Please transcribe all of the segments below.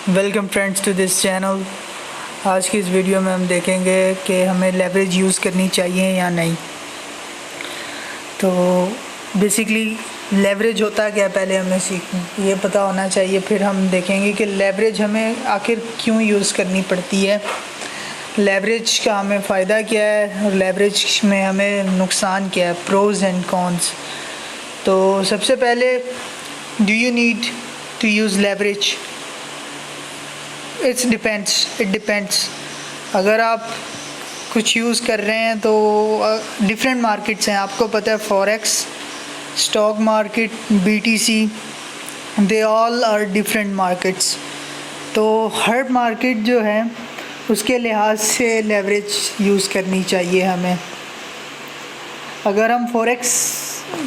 Welcome friends to this channel. आज की इस वीडियो में हम देखेंगे कि हमें लेवरेज यूज़ करनी चाहिए या नहीं। तो बेसिकली लेवरेज होता क्या, पहले हमें ये पता होना चाहिए, फिर हम देखेंगे कि लेवरेज हमें आखिर क्यों यूज़ करनी पड़ती है, लेवरेज का हमें फ़ायदा क्या है और लेवरेज में हमें नुकसान क्या है, प्रोज एंड कॉन्स। तो सबसे पहले, do you need to use leverage? It depends. अगर आप कुछ यूज़ कर रहे हैं तो डिफरेंट मार्केट्स हैं, आपको पता है forex, stock market, BTC, they all are different markets. तो हर मार्केट जो है उसके लिहाज से लेवरेज यूज़ करनी चाहिए हमें। अगर हम फॉरेक्स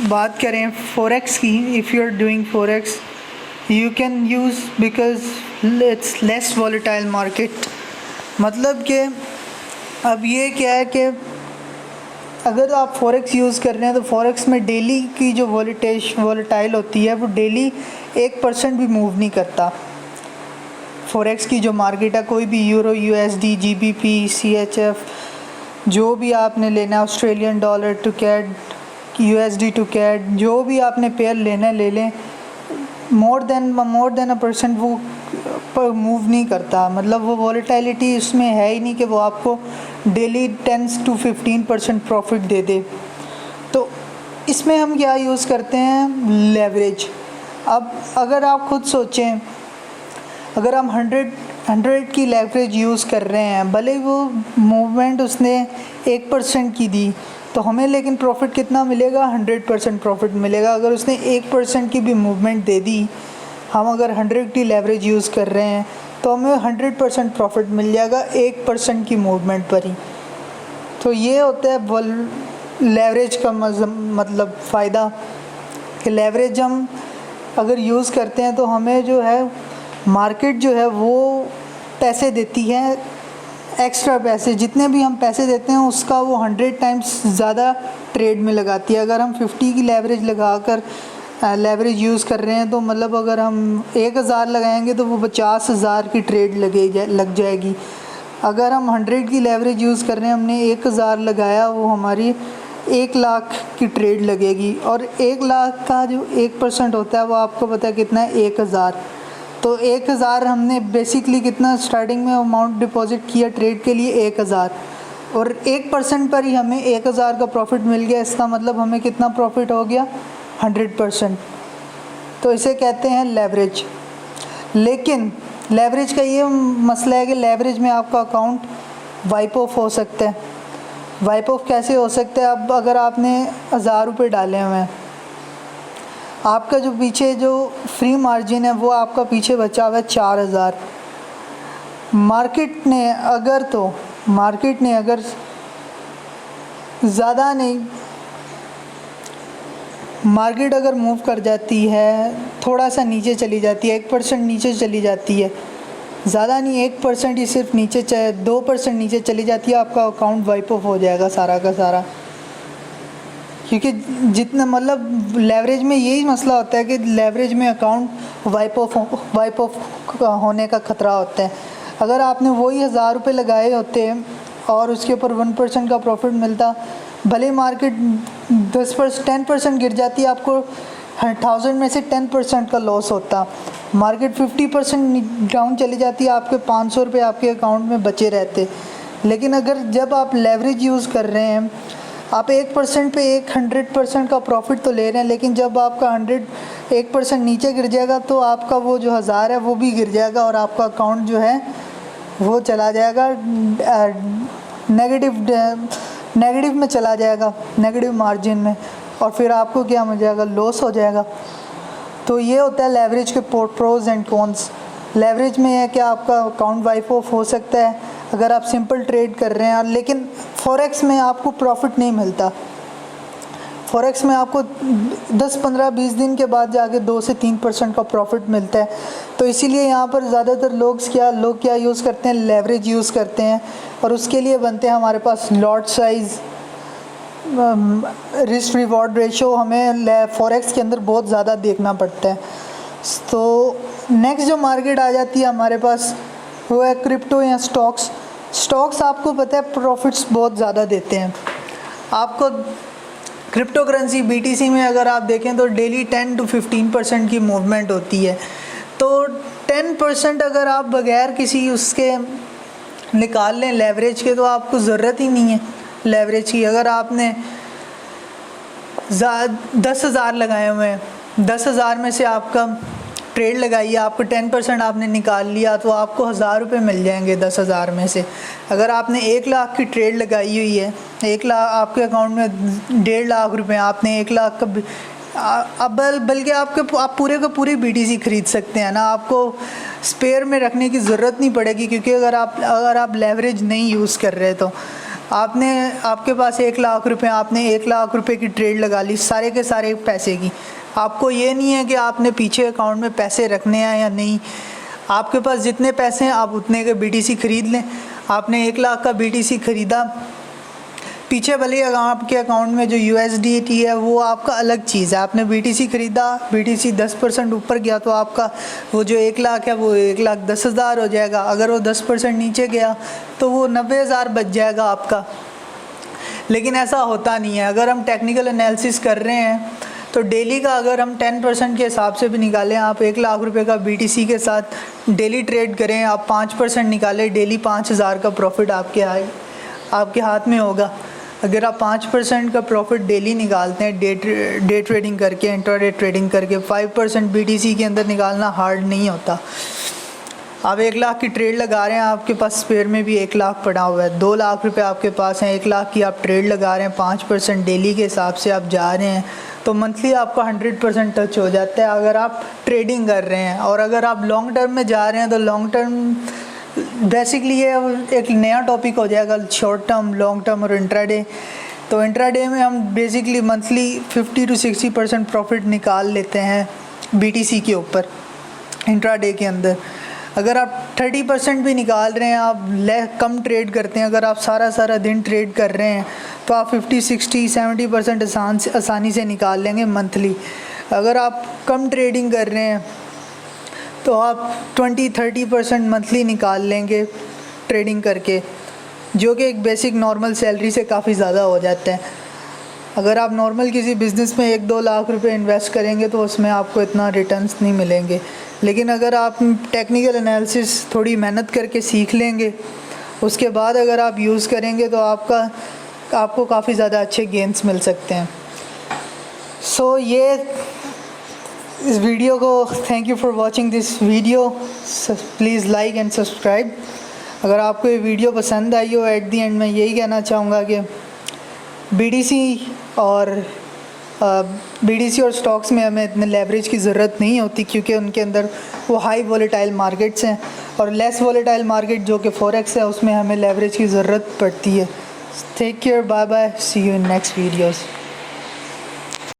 बात करें, फॉरेक्स की, if you are doing forex you can use because it's less volatile market। मतलब कि अब ये क्या है कि अगर आप फॉरेक्स यूज़ कर रहे हैं तो फॉरेक्स में डेली की जो वोलेटाइल होती है वो डेली 1% भी मूव नहीं करता। फॉरेक्स की जो मार्केट है, कोई भी यूरो, यूएसडी, जीबीपी, सीएचएफ, जो भी आपने लेना, Australian dollar to CAD, USD to CAD, जो भी आपने पेयर लेना ले लें, मोर देन %, वो मूव नहीं करता। मतलब वो वॉलेटिलिटी उसमें है ही नहीं कि वो आपको डेली 10 to 15% प्रॉफिट दे दे। तो इसमें हम क्या यूज़ करते हैं, लेवरेज। अब अगर आप खुद सोचें, अगर हम 100 की लेवरेज यूज़ कर रहे हैं, भले वो मूवमेंट उसने 1% की दी, तो हमें लेकिन प्रॉफिट कितना मिलेगा, 100% प्रॉफिट मिलेगा। अगर उसने 1% की भी मूवमेंट दे दी, हम अगर 100 की लेवरेज यूज़ कर रहे हैं तो हमें 100% प्रॉफिट मिल जाएगा 1% की मूवमेंट पर ही। तो ये होता है लेवरेज का मतलब फ़ायदा, कि लेवरेज हम अगर यूज़ करते हैं तो हमें जो है मार्केट जो है वो पैसे देती है, एक्स्ट्रा पैसे, जितने भी हम पैसे देते हैं उसका वो 100 टाइम्स ज़्यादा ट्रेड में लगाती है। अगर हम 50 की लेवरेज लगाकर लेवरेज यूज़ कर रहे हैं तो मतलब अगर हम 1000 लगाएंगे तो वो 50,000 की ट्रेड लग जाएगी। अगर हम 100 की लेवरेज यूज़ कर रहे हैं, हमने 1000 लगाया, वो हमारी 1 लाख की ट्रेड लगेगी। और 1 लाख का जो 1% होता है वो आपको पता है कितना है, 1000। तो 1000 हमने बेसिकली कितना स्टार्टिंग में अमाउंट डिपॉजिट किया ट्रेड के लिए, 1000, और 1% पर ही हमें 1000 का प्रॉफिट मिल गया। इसका मतलब हमें कितना प्रॉफिट हो गया, 100%। तो इसे कहते हैं लेवरेज। लेकिन लेवरेज का ये मसला है कि लेवरेज में आपका अकाउंट वाइप ऑफ हो सकता है। वाइप ऑफ कैसे हो सकता है? अब अगर आपने 1000 रुपये डाले हुए हैं, आपका जो पीछे जो फ्री मार्जिन है वो आपका पीछे बचा हुआ है 4000। मार्केट ने अगर ज़्यादा नहीं, मार्केट अगर मूव कर जाती है, थोड़ा सा नीचे चली जाती है, 1% नीचे चली जाती है, ज़्यादा नहीं 1% ही सिर्फ नीचे, 2% नीचे चली जाती है, आपका अकाउंट वाइप ऑफ हो जाएगा सारा का सारा। क्योंकि जितना मतलब लेवरेज में यही मसला होता है कि लेवरेज में अकाउंट वाइप ऑफ होने का ख़तरा होता है। अगर आपने वही 1000 रुपये लगाए होते और उसके ऊपर 1% का प्रॉफिट मिलता, भले मार्केट 10% गिर जाती है, आपको 1000 में से 10% का लॉस होता। मार्केट 50% डाउन चली जाती है, आपके 500 रुपये आपके अकाउंट में बचे रहते। लेकिन अगर जब आप लेवरेज यूज़ कर रहे हैं, आप 1% पे 100% का प्रॉफिट तो ले रहे हैं, लेकिन जब आपका 1% नीचे गिर जाएगा तो आपका वो जो 1000 है वो भी गिर जाएगा और आपका अकाउंट जो है वो चला जाएगा नेगेटिव में चला जाएगा, नेगेटिव मार्जिन में, और फिर आपको क्या हो जाएगा, लॉस हो जाएगा। तो ये होता है लेवरेज के प्रोज एंड कॉन्स। लेवरेज में है कि आपका अकाउंट वाइप ऑफ हो सकता है अगर आप सिंपल ट्रेड कर रहे हैं, लेकिन फॉरेक्स में आपको प्रॉफिट नहीं मिलता। फॉरेक्स में आपको 10, 15, 20 दिन के बाद जाके 2 से 3% का प्रॉफिट मिलता है। तो इसीलिए यहाँ पर ज़्यादातर लोग क्या यूज़ करते हैं, लेवरेज यूज़ करते हैं, और उसके लिए बनते हैं हमारे पास lot size, risk reward ratio हमें फॉरेक्स के अंदर बहुत ज़्यादा देखना पड़ता है। तो नेक्स्ट जो मार्केट आ जाती है हमारे पास वो है क्रिप्टो या स्टॉक्स। स्टॉक्स आपको पता है प्रॉफिट्स बहुत ज़्यादा देते हैं आपको। क्रिप्टो करेंसी BTC में अगर आप देखें तो डेली 10 to 15% की मूवमेंट होती है। तो 10% अगर आप बगैर किसी उसके निकाल लें लेवरेज के, तो आपको ज़रूरत ही नहीं है लेवरेज की। अगर आपने 10,000 लगाए हुए हैं, 10,000 में से आपका ट्रेड लगाइए, आपको 10% आपने निकाल लिया तो आपको 1,000 रुपये मिल जाएंगे 10,000 में से। अगर आपने 1 लाख की ट्रेड लगाई हुई है, 1 लाख आपके अकाउंट में 1.5 लाख रुपए, आपने 1 लाख का अब बल्कि आप पूरे का पूरी BTC खरीद सकते हैं ना। आपको स्पेयर में रखने की ज़रूरत नहीं पड़ेगी, क्योंकि अगर आप लेवरेज नहीं यूज़ कर रहे तो आपके पास 1 लाख रुपए, आपने 1 लाख रुपए की ट्रेड लगा ली सारे के सारे पैसे की। आपको ये नहीं है कि आपने पीछे अकाउंट में पैसे रखने हैं या नहीं, आपके पास जितने पैसे हैं आप उतने के BTC खरीद लें। आपने 1 लाख का BTC ख़रीदा, पीछे भले आपके अकाउंट में जो USDT है वो आपका अलग चीज़ है। आपने BTC ख़रीदा, BTC 10% ऊपर गया तो आपका वो जो 1 लाख है वो 1,10,000 हो जाएगा। अगर वो 10% नीचे गया तो वो 90,000 बच जाएगा आपका। लेकिन ऐसा होता नहीं है। अगर हम टेक्निकल एनालिसिस कर रहे हैं तो डेली का अगर हम 10% के हिसाब से भी निकालें, आप 1 लाख रुपए का BTC के साथ डेली ट्रेड करें, आप 5% निकालें, डेली 5,000 का प्रॉफिट आपके हाथ में होगा। अगर आप 5% का प्रॉफिट डेली निकालते हैं डे ट्रेडिंग करके, इंट्राडे ट्रेडिंग करके, 5% BTC के अंदर निकालना हार्ड नहीं होता। आप 1 लाख की ट्रेड लगा रहे हैं, आपके पास स्पेयर में भी 1 लाख पड़ा हुआ है, 2 लाख रुपए आपके पास हैं, 1 लाख की आप ट्रेड लगा रहे हैं, 5% डेली के हिसाब से आप जा रहे हैं, तो मंथली आपका 100% टच हो जाता है अगर आप ट्रेडिंग कर रहे हैं। और अगर आप लॉन्ग टर्म में जा रहे हैं तो लॉन्ग टर्म बेसिकली ये एक नया टॉपिक हो जाएगा, शॉर्ट टर्म, लॉन्ग टर्म और इंट्राडे। तो इंट्राडे में हम बेसिकली मंथली 50 to 60% प्रॉफिट निकाल लेते हैं BTC के ऊपर इंट्राडे के अंदर। अगर आप 30% भी निकाल रहे हैं, आप कम ट्रेड करते हैं, अगर आप सारा दिन ट्रेड कर रहे हैं तो आप 50, 60, 70% आसानी से निकाल लेंगे मंथली। अगर आप कम ट्रेडिंग कर रहे हैं तो आप 20-30% मंथली निकाल लेंगे ट्रेडिंग करके, जो कि एक बेसिक नॉर्मल सैलरी से काफ़ी ज़्यादा हो जाता है। अगर आप नॉर्मल किसी बिज़नेस में 1-2 लाख रुपए इन्वेस्ट करेंगे तो उसमें आपको इतना रिटर्न्स नहीं मिलेंगे। लेकिन अगर आप टेक्निकल एनालिसिस थोड़ी मेहनत करके सीख लेंगे, उसके बाद अगर आप यूज़ करेंगे तो आपको काफ़ी ज़्यादा अच्छे गेन्स मिल सकते हैं। सो ये इस वीडियो को, thank you for watching this video, please like and subscribe. अगर आपको ये वीडियो पसंद आई हो, एट दी एंड मैं यही कहना चाहूँगा कि BTC और स्टॉक्स में हमें इतने लेवरेज की ज़रूरत नहीं होती, क्योंकि उनके अंदर वो हाई वॉलेटाइल मार्केट्स हैं, और लेस वॉलेटाइल मार्केट जो कि फॉरेक्स है उसमें हमें लेवरेज की ज़रूरत पड़ती है। Take care, bye bye, see you in next videos.